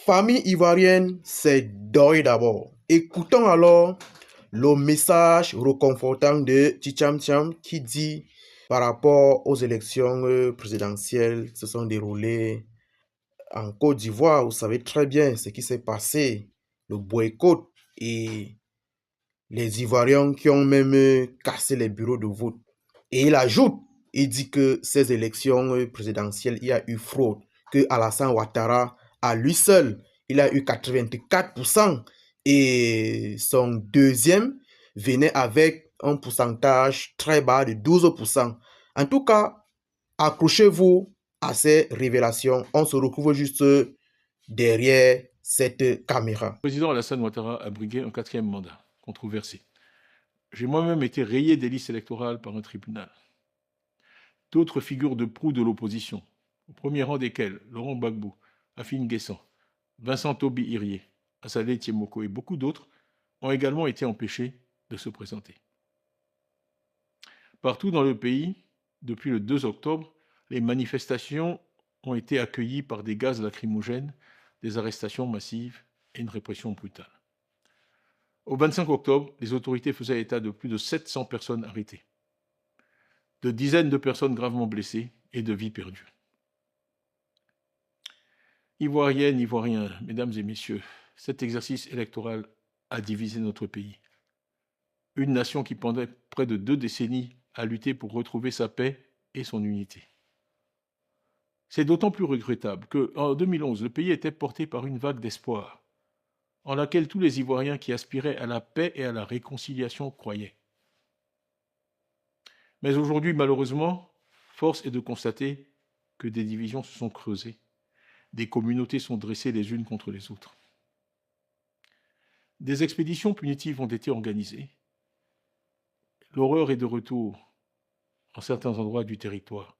Famille ivoirienne, c'est deuil d'abord. Écoutons alors le message réconfortant de Tcham Tcham qui dit par rapport aux élections présidentielles qui se sont déroulées en Côte d'Ivoire. Vous savez très bien ce qui s'est passé, le boycott et les Ivoiriens qui ont même cassé les bureaux de vote. Et il ajoute, il dit que ces élections présidentielles, il y a eu fraude, que Alassane Ouattara, à lui seul, il a eu 84% et son deuxième venait avec un pourcentage très bas de 12%. En tout cas, accrochez-vous à ces révélations. On se retrouve juste derrière cette caméra. Le président Alassane Ouattara a brigué un 4e mandat, controversé. J'ai moi-même été rayé des listes électorales par un tribunal. D'autres figures de proue de l'opposition, au premier rang desquelles Laurent Gbagbo, Afine Guessan, Vincent Toby Irié, Assalé Tiemoko et beaucoup d'autres, ont également été empêchés de se présenter. Partout dans le pays, depuis le 2 octobre, les manifestations ont été accueillies par des gaz lacrymogènes, des arrestations massives et une répression brutale. Au 25 octobre, les autorités faisaient état de plus de 700 personnes arrêtées, de dizaines de personnes gravement blessées et de vies perdues. Ivoiriennes, Ivoiriens, mesdames et messieurs, cet exercice électoral a divisé notre pays. Une nation qui pendant près de 2 décennies a lutté pour retrouver sa paix et son unité. C'est d'autant plus regrettable qu'en 2011, le pays était porté par une vague d'espoir, en laquelle tous les Ivoiriens qui aspiraient à la paix et à la réconciliation croyaient. Mais aujourd'hui, malheureusement, force est de constater que des divisions se sont creusées, des communautés sont dressées les unes contre les autres. Des expéditions punitives ont été organisées. L'horreur est de retour en certains endroits du territoire.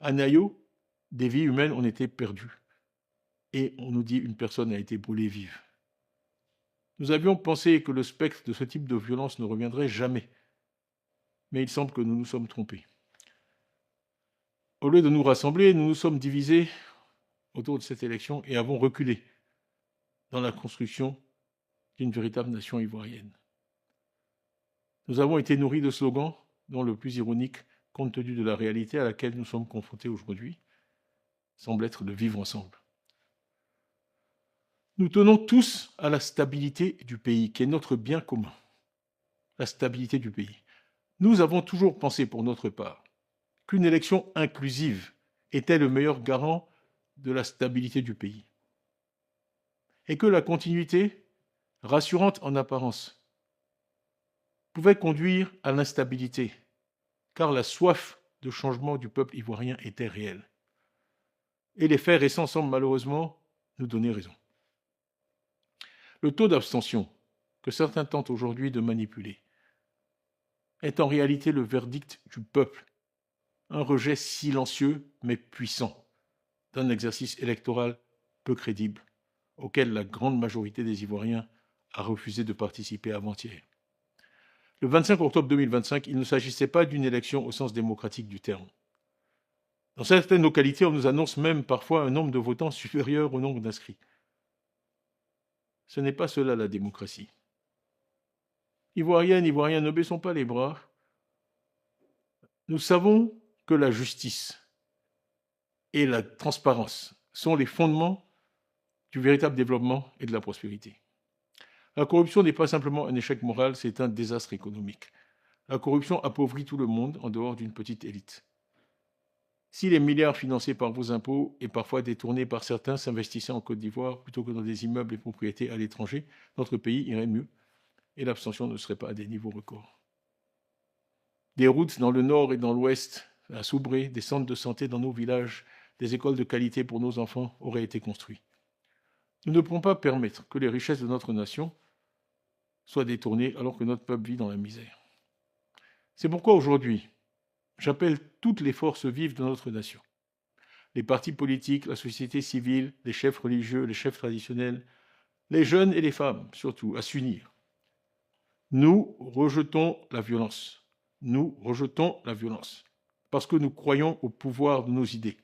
À Nayo, des vies humaines ont été perdues. Et on nous dit une personne a été brûlée vive. Nous avions pensé que le spectre de ce type de violence ne reviendrait jamais. Mais il semble que nous nous sommes trompés. Au lieu de nous rassembler, nous nous sommes divisés autour de cette élection et avons reculé dans la construction d'une véritable nation ivoirienne. Nous avons été nourris de slogans dont le plus ironique, compte tenu de la réalité à laquelle nous sommes confrontés aujourd'hui, semble être de vivre ensemble. Nous tenons tous à la stabilité du pays, qui est notre bien commun. La stabilité du pays. Nous avons toujours pensé pour notre part qu'une élection inclusive était le meilleur garant de la stabilité du pays. Et que la continuité, rassurante en apparence, pouvait conduire à l'instabilité, car la soif de changement du peuple ivoirien était réelle. Et les faits récents semblent malheureusement nous donner raison. Le taux d'abstention, que certains tentent aujourd'hui de manipuler, est en réalité le verdict du peuple, un rejet silencieux mais puissant d'un exercice électoral peu crédible, auquel la grande majorité des Ivoiriens a refusé de participer avant-hier. Le 25 octobre 2025, il ne s'agissait pas d'une élection au sens démocratique du terme. Dans certaines localités, on nous annonce même parfois un nombre de votants supérieur au nombre d'inscrits. Ce n'est pas cela la démocratie. Ivoiriennes, Ivoiriens, ne baissons pas les bras. Nous savons que la justice et la transparence sont les fondements du véritable développement et de la prospérité. La corruption n'est pas simplement un échec moral, c'est un désastre économique. La corruption appauvrit tout le monde en dehors d'une petite élite. Si les milliards financés par vos impôts et parfois détournés par certains s'investissaient en Côte d'Ivoire plutôt que dans des immeubles et propriétés à l'étranger, notre pays irait mieux et l'abstention ne serait pas à des niveaux records. Des routes dans le nord et dans l'ouest, à Soubré, des centres de santé dans nos villages, des écoles de qualité pour nos enfants auraient été construits. Nous ne pouvons pas permettre que les richesses de notre nation soient détournées alors que notre peuple vit dans la misère. C'est pourquoi aujourd'hui, j'appelle toutes les forces vives de notre nation, les partis politiques, la société civile, les chefs religieux, les chefs traditionnels, les jeunes et les femmes surtout, à s'unir. Nous rejetons la violence. Nous rejetons la violence parce que nous croyons au pouvoir de nos idées,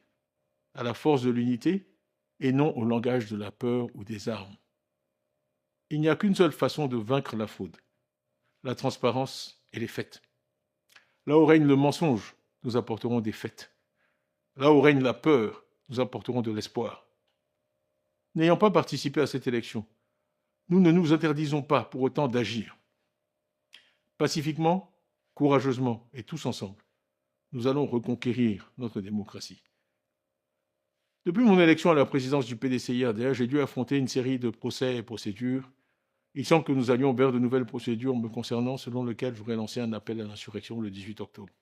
à la force de l'unité et non au langage de la peur ou des armes. Il n'y a qu'une seule façon de vaincre la fraude, la transparence et les faits. Là où règne le mensonge, nous apporterons des faits. Là où règne la peur, nous apporterons de l'espoir. N'ayant pas participé à cette élection, nous ne nous interdisons pas pour autant d'agir. Pacifiquement, courageusement et tous ensemble, nous allons reconquérir notre démocratie. Depuis mon élection à la présidence du PDCI-RDA, j'ai dû affronter une série de procès et procédures. Il semble que nous allions vers de nouvelles procédures me concernant, selon lesquelles j'aurais lancé un appel à l'insurrection le 18 octobre.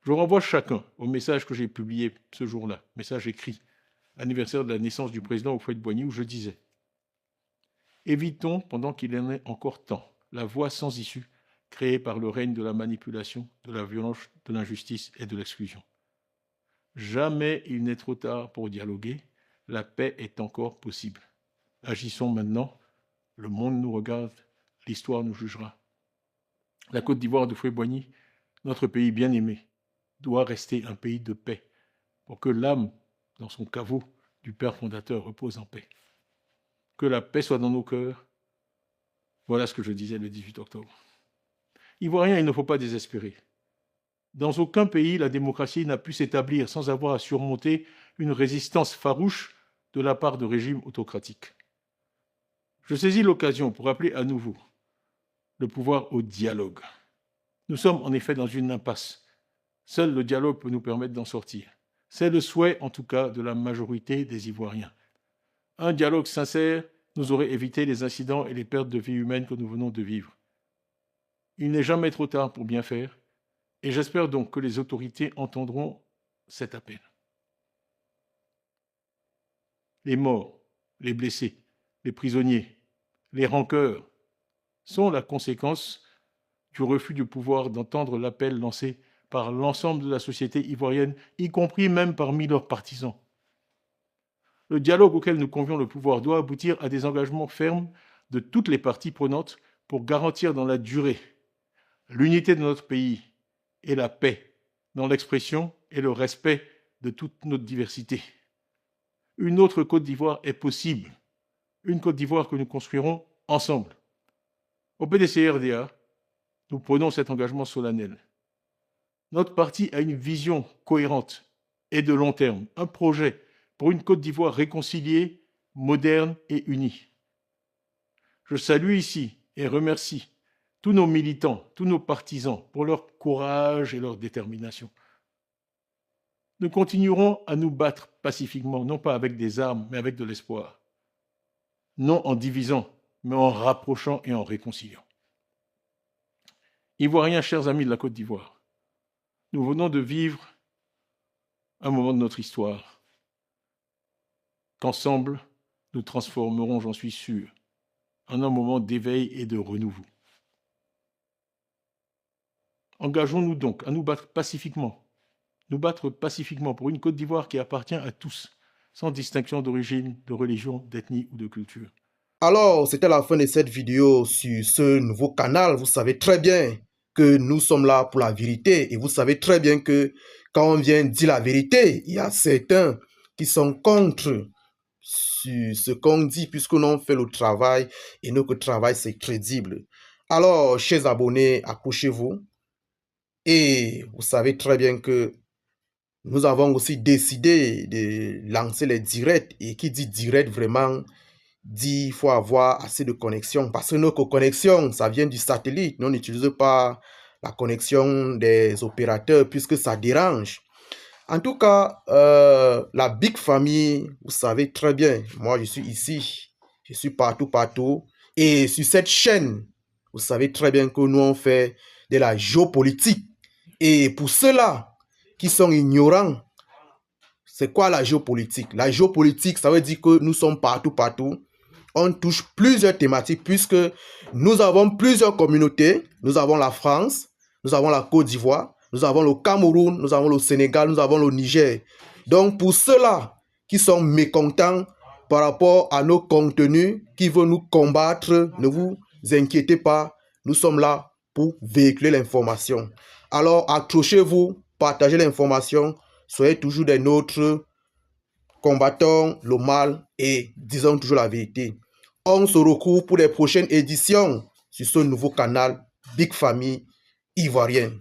Je renvoie chacun au message que j'ai publié ce jour-là, message écrit, anniversaire de la naissance du président Houphouët-Boigny, où je disais « Évitons, pendant qu'il en est encore temps, la voie sans issue créée par le règne de la manipulation, de la violence, de l'injustice et de l'exclusion. Jamais il n'est trop tard pour dialoguer, la paix est encore possible. Agissons maintenant, le monde nous regarde, l'histoire nous jugera. La Côte d'Ivoire de Houphouët-Boigny, notre pays bien-aimé, doit rester un pays de paix, pour que l'âme, dans son caveau, du Père fondateur repose en paix. Que la paix soit dans nos cœurs. Voilà ce que je disais le 18 octobre. Ivoiriens, il ne faut pas désespérer. Dans aucun pays, la démocratie n'a pu s'établir sans avoir à surmonter une résistance farouche de la part de régimes autocratiques. Je saisis l'occasion pour appeler à nouveau le pouvoir au dialogue. Nous sommes en effet dans une impasse. Seul le dialogue peut nous permettre d'en sortir. C'est le souhait, en tout cas, de la majorité des Ivoiriens. Un dialogue sincère nous aurait évité les incidents et les pertes de vies humaines que nous venons de vivre. Il n'est jamais trop tard pour bien faire, et j'espère donc que les autorités entendront cet appel. Les morts, les blessés, les prisonniers, les rancœurs sont la conséquence du refus du pouvoir d'entendre l'appel lancé par l'ensemble de la société ivoirienne, y compris même parmi leurs partisans. Le dialogue auquel nous convions le pouvoir doit aboutir à des engagements fermes de toutes les parties prenantes pour garantir dans la durée l'unité de notre pays et la paix dans l'expression et le respect de toute notre diversité. Une autre Côte d'Ivoire est possible, une Côte d'Ivoire que nous construirons ensemble. Au PDCI-RDA, nous prenons cet engagement solennel. Notre parti a une vision cohérente et de long terme, un projet pour une Côte d'Ivoire réconciliée, moderne et unie. Je salue ici et remercie tous nos militants, tous nos partisans pour leur courage et leur détermination. Nous continuerons à nous battre pacifiquement, non pas avec des armes, mais avec de l'espoir. Non en divisant, mais en rapprochant et en réconciliant. Ivoiriens, chers amis de la Côte d'Ivoire, nous venons de vivre un moment de notre histoire qu'ensemble, nous transformerons, j'en suis sûr, en un moment d'éveil et de renouveau. Engageons-nous donc à nous battre pacifiquement pour une Côte d'Ivoire qui appartient à tous, sans distinction d'origine, de religion, d'ethnie ou de culture. Alors, c'était la fin de cette vidéo sur ce nouveau canal. Vous savez très bien que nous sommes là pour la vérité et vous savez très bien que quand on vient dire la vérité, il y a certains qui sont contre sur ce qu'on dit puisque l'on fait le travail et notre travail c'est crédible. Alors, chers abonnés, accrochez-vous et vous savez très bien que nous avons aussi décidé de lancer les directs et qui dit direct vraiment dit il faut avoir assez de connexion parce que notre connexion ça vient du satellite, nous n'utilisons pas la connexion des opérateurs puisque ça dérange. En tout cas, la Big Famille, vous savez très bien, moi je suis ici, je suis partout et sur cette chaîne, vous savez très bien que nous on fait de la géopolitique et pour ceux-là qui sont ignorants, c'est quoi la géopolitique? La géopolitique, ça veut dire que nous sommes partout. On touche plusieurs thématiques puisque nous avons plusieurs communautés. Nous avons la France, nous avons la Côte d'Ivoire, nous avons le Cameroun, nous avons le Sénégal, nous avons le Niger. Donc pour ceux-là qui sont mécontents par rapport à nos contenus, qui veulent nous combattre, ne vous inquiétez pas, nous sommes là pour véhiculer l'information. Alors accrochez-vous, partagez l'information, soyez toujours des nôtres. combattons le mal et disons toujours la vérité. On se retrouve pour les prochaines éditions sur ce nouveau canal Big Famille ivoirienne.